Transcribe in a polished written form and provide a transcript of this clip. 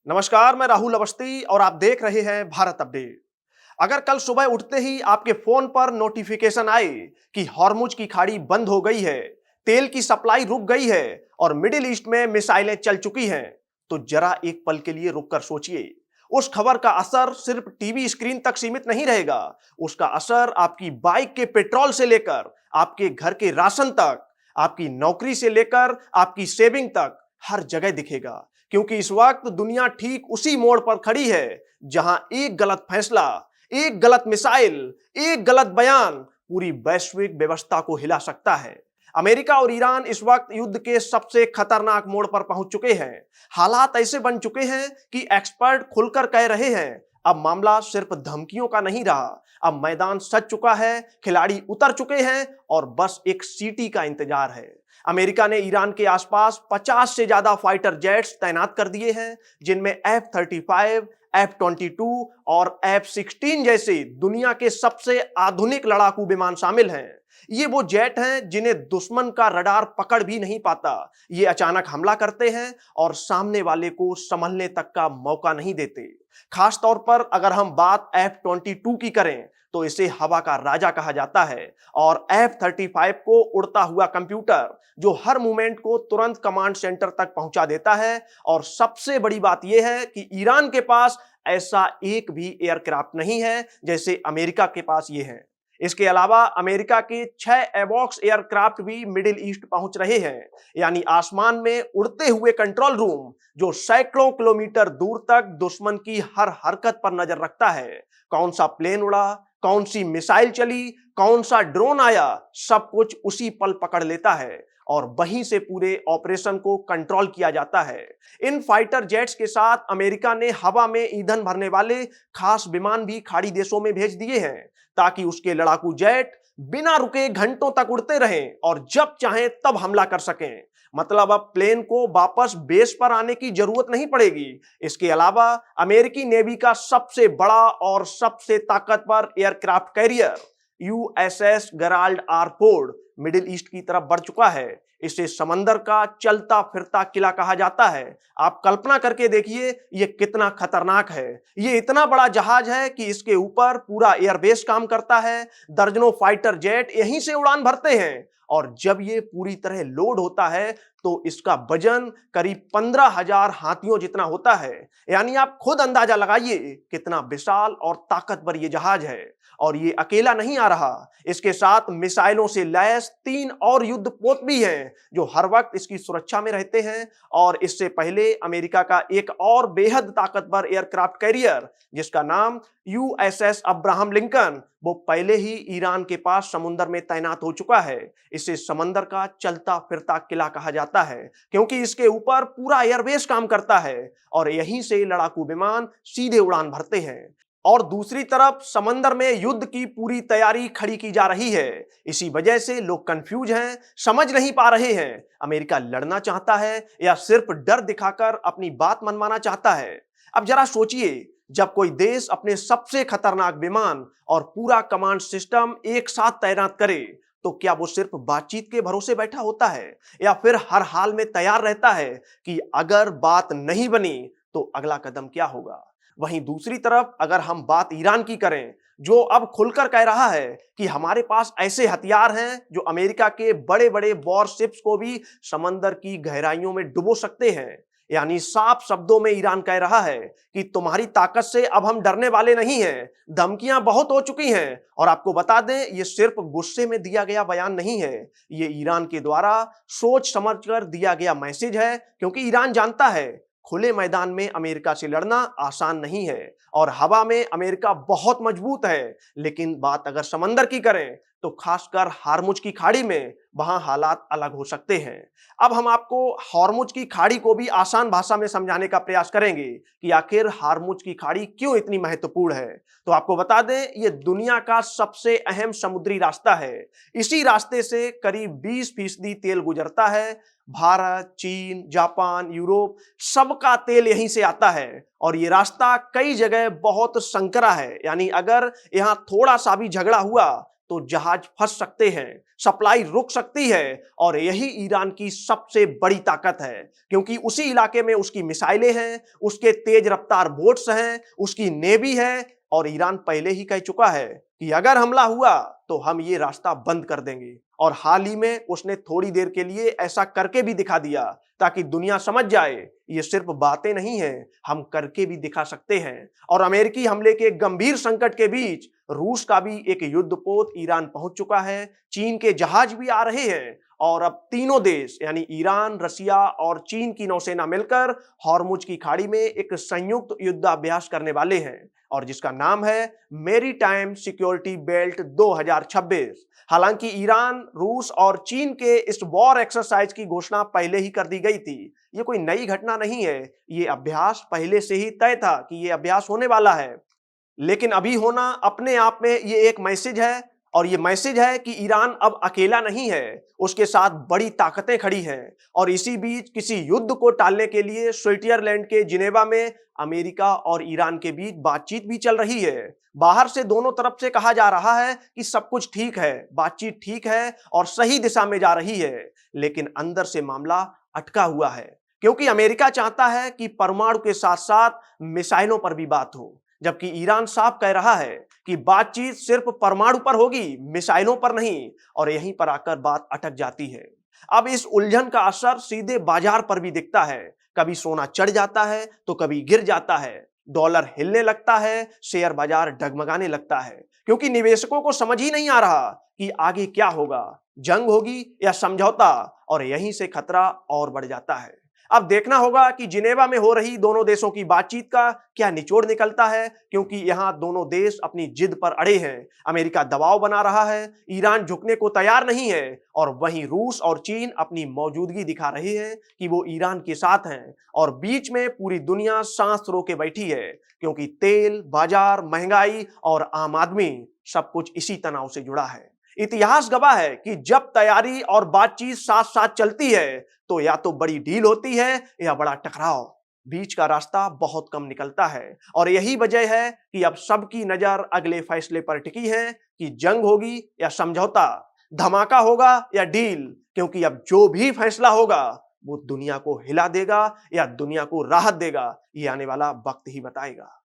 नमस्कार, मैं राहुल अवस्थी और आप देख रहे हैं भारत अपडेट। अगर कल सुबह उठते ही आपके फोन पर नोटिफिकेशन आए कि हॉर्मुज की खाड़ी बंद हो गई है, तेल की सप्लाई रुक गई है और मिडिल ईस्ट में मिसाइलें चल चुकी हैं, तो जरा एक पल के लिए रुककर सोचिए। उस खबर का असर सिर्फ टीवी स्क्रीन तक सीमित नहीं रहेगा। उसका असर आपकी बाइक के पेट्रोल से लेकर आपके घर के राशन तक, आपकी नौकरी से लेकर आपकी सेविंग तक हर जगह दिखेगा। क्योंकि इस वक्त दुनिया ठीक उसी मोड़ पर खड़ी है जहां एक गलत फैसला, एक गलत मिसाइल, एक गलत बयान पूरी वैश्विक व्यवस्था को हिला सकता है। अमेरिका और ईरान इस वक्त युद्ध के सबसे खतरनाक मोड़ पर पहुंच चुके हैं। हालात ऐसे बन चुके हैं कि एक्सपर्ट खुलकर कह रहे हैं अब मामला सिर्फ धमकियों का नहीं रहा, अब मैदान सज चुका है, खिलाड़ी उतर चुके हैं और बस एक सीटी का इंतजार है। अमेरिका ने ईरान के आसपास 50 से ज्यादा फाइटर जेट्स तैनात कर दिए हैं, जिनमें F-35, F-22 और F-16 जैसे दुनिया के सबसे आधुनिक लड़ाकू विमान शामिल हैं। ये वो जेट हैं जिन्हें दुश्मन का रडार पकड़ भी नहीं पाता। ये अचानक हमला करते हैं और सामने वाले को संभलने तक का मौका नहीं देते। खास तौर पर अगर हम बात F-22 की करें तो इसे हवा का राजा कहा जाता है और F-35 को उड़ता हुआ कंप्यूटर जो हर मूवमेंट को तुरंत कमांड सेंटर तक पहुंचा देता है। और सबसे बड़ी बात यह है कि ईरान के पास ऐसा एक भी एयरक्राफ्ट नहीं है जैसे अमेरिका के पास ये है। इसके अलावा अमेरिका के 6 एवॉक्स एयरक्राफ्ट भी मिडिल ईस्ट पहुंच रहे हैं, यानी आसमान में उड़ते हुए कंट्रोल रूम जो सैकड़ों किलोमीटर दूर तक दुश्मन की हर हरकत पर नजर रखता है। कौन सा प्लेन उड़ा, कौन सी मिसाइल चली, कौन सा ड्रोन आया, सब कुछ उसी पल पकड़ लेता है और वहीं से पूरे ऑपरेशन को कंट्रोल किया जाता है। इन फाइटर जेट्स के साथ अमेरिका ने हवा में ईंधन भरने वाले खास विमान भी खाड़ी देशों में भेज दिए हैं ताकि उसके लड़ाकू जेट बिना रुके घंटों तक उड़ते रहें और जब चाहें तब हमला कर सकें। मतलब अब प्लेन को वापस बेस पर आने की जरूरत नहीं पड़ेगी। इसके अलावा अमेरिकी नेवी का सबसे बड़ा और सबसे ताकतवर aircraft carrier USS Gerald R Ford middle east की तरफ बढ़ चुका है। इसे समंदर का चलता फिरता किला कहा जाता है। आप कल्पना करके देखिए ये कितना खतरनाक है। ये इतना बड़ा जहाज है कि इसके ऊपर पूरा एयरबेस काम करता है। दर्जनों फाइटर जेट यहीं से उड़ान भरते हैं और जब ये पूरी तरह लोड होता है तो इसका वजन करीब 15,000 हाथियों जितना होता है। यानी आप खुद अंदाजा लगाइए कितना विशाल और ताकतवर ये जहाज है। और ये अकेला नहीं आ रहा, इसके साथ मिसाइलों से लैस 3 और युद्धपोत भी हैं जो हर वक्त इसकी सुरक्षा में रहते हैं। और इससे पहले अमेरिका का एक और बेहद ताकतवर एयरक्राफ्ट कैरियर जिसका नाम USS अब्राहम लिंकन, वो पहले ही ईरान के पास समुद्र में तैनात हो चुका है। इसे समंदर का चलता फिरता किला कहा जाता है क्योंकि इसके ऊपर पूरा एयरबेस काम करता है और यहीं से लड़ाकू विमान सीधे उड़ान भरते हैं। और दूसरी तरफ समंदर में युद्ध की पूरी तैयारी खड़ी की जा रही है। इसी वजह से लोग कंफ्यूज हैं, समझ नहीं पा रहे हैं अमेरिका लड़ना चाहता है या सिर्फ डर दिखाकर अपनी बात मनवाना चाहता है। अब जरा सोचिए, जब कोई देश अपने सबसे खतरनाक विमान और पूरा कमांड सिस्टम एक साथ तैनात करे तो क्या वो सिर्फ बातचीत के भरोसे बैठा होता है या फिर हर हाल में तैयार रहता है कि अगर बात नहीं बनी तो अगला कदम क्या होगा। वहीं दूसरी तरफ अगर हम बात ईरान की करें जो अब खुलकर कह रहा है कि हमारे पास ऐसे हथियार हैं जो अमेरिका के बड़े बड़े वॉरशिप्स को भी समंदर की गहराइयों में डुबो सकते हैं। यानी साफ शब्दों में ईरान कह रहा है कि तुम्हारी ताकत से अब हम डरने वाले नहीं हैं, धमकियां बहुत हो चुकी हैं। और आपको बता दें ये सिर्फ गुस्से में दिया गया बयान नहीं है, ये ईरान के द्वारा सोच समझकर दिया गया मैसेज है क्योंकि ईरान जानता है खुले मैदान में अमेरिका से लड़ना आसान नहीं है और हवा में अमेरिका बहुत मजबूत है। लेकिन बात अगर समंदर की करें तो खासकर हार्मुज की खाड़ी में वहां हालात अलग हो सकते हैं। अब हम आपको हार्मुज की खाड़ी को भी आसान भाषा में समझाने का प्रयास करेंगे कि आखिर हार्मुज की खाड़ी क्यों इतनी महत्वपूर्ण है। तो आपको बता दें ये दुनिया का सबसे अहम समुद्री रास्ता है। इसी रास्ते से करीब 20% तेल गुजरता है। भारत, चीन, जापान, यूरोप सबका तेल यहीं से आता है और ये रास्ता कई जगह बहुत संकरा है। यानी अगर यहाँ थोड़ा सा भी झगड़ा हुआ तो जहाज फंस सकते हैं, सप्लाई रुक सकती है और यही ईरान की सबसे बड़ी ताकत है, क्योंकि उसी इलाके में उसकी मिसाइलें हैं, उसके तेज रफ्तार बोट्स हैं, उसकी नेवी है और ईरान पहले ही कह चुका है कि अगर हमला हुआ तो हम ये रास्ता बंद कर देंगे। और हाल ही में उसने थोड़ी देर के लिए ऐसा करके भी दिखा दिया ताकि दुनिया समझ जाए ये सिर्फ बातें नहीं हैं, हम करके भी दिखा सकते हैं। और अमेरिकी हमले के गंभीर संकट के बीच रूस का भी एक युद्धपोत ईरान पहुंच चुका है, चीन के जहाज भी आ रहे हैं और अब तीनों देश यानी ईरान, रसिया और चीन की नौसेना मिलकर हॉर्मुज की खाड़ी में एक संयुक्त युद्धाभ्यास करने वाले हैं और जिसका नाम है मैरीटाइम सिक्योरिटी बेल्ट 2026। हालांकि ईरान, रूस और चीन के इस वॉर एक्सरसाइज की घोषणा पहले ही कर दी गई थी। ये कोई नई घटना नहीं है, ये अभ्यास पहले से ही तय था कि ये अभ्यास होने वाला है। लेकिन अभी होना अपने आप में ये एक मैसेज है और ये मैसेज है कि ईरान अब अकेला नहीं है, उसके साथ बड़ी ताकतें खड़ी हैं। और इसी बीच किसी युद्ध को टालने के लिए स्विट्जरलैंड के जिनेवा में अमेरिका और ईरान के बीच बातचीत भी चल रही है। बाहर से दोनों तरफ से कहा जा रहा है कि सब कुछ ठीक है, बातचीत ठीक है और सही दिशा में जा रही है, लेकिन अंदर से मामला अटका हुआ है, क्योंकि अमेरिका चाहता है कि परमाणु के साथ साथ मिसाइलों पर भी बात हो, जबकि ईरान साफ कह रहा है कि बातचीत सिर्फ परमाणु पर होगी, मिसाइलों पर नहीं। और यहीं पर आकर बात अटक जाती है। अब इस उलझन का असर सीधे बाजार पर भी दिखता है। कभी सोना चढ़ जाता है तो कभी गिर जाता है, डॉलर हिलने लगता है, शेयर बाजार डगमगाने लगता है, क्योंकि निवेशकों को समझ ही नहीं आ रहा कि आगे क्या होगा, जंग होगी या समझौता। और यहीं से खतरा और बढ़ जाता है। अब देखना होगा कि जिनेवा में हो रही दोनों देशों की बातचीत का क्या निचोड़ निकलता है, क्योंकि यहां दोनों देश अपनी जिद पर अड़े हैं। अमेरिका दबाव बना रहा है, ईरान झुकने को तैयार नहीं है और वहीं रूस और चीन अपनी मौजूदगी दिखा रहे हैं कि वो ईरान के साथ हैं। और बीच में पूरी दुनिया सांस रोके बैठी है, क्योंकि तेल, बाजार, महंगाई और आम आदमी सब कुछ इसी तनाव से जुड़ा है। इतिहास गवाह है कि जब तैयारी और बातचीत साथ साथ चलती है तो या तो बड़ी डील होती है या बड़ा टकराव, बीच का रास्ता बहुत कम निकलता है। और यही वजह है कि अब सबकी नजर अगले फैसले पर टिकी है कि जंग होगी या समझौता, धमाका होगा या डील, क्योंकि अब जो भी फैसला होगा वो दुनिया को हिला देगा या दुनिया को राहत देगा, ये आने वाला वक्त ही बताएगा।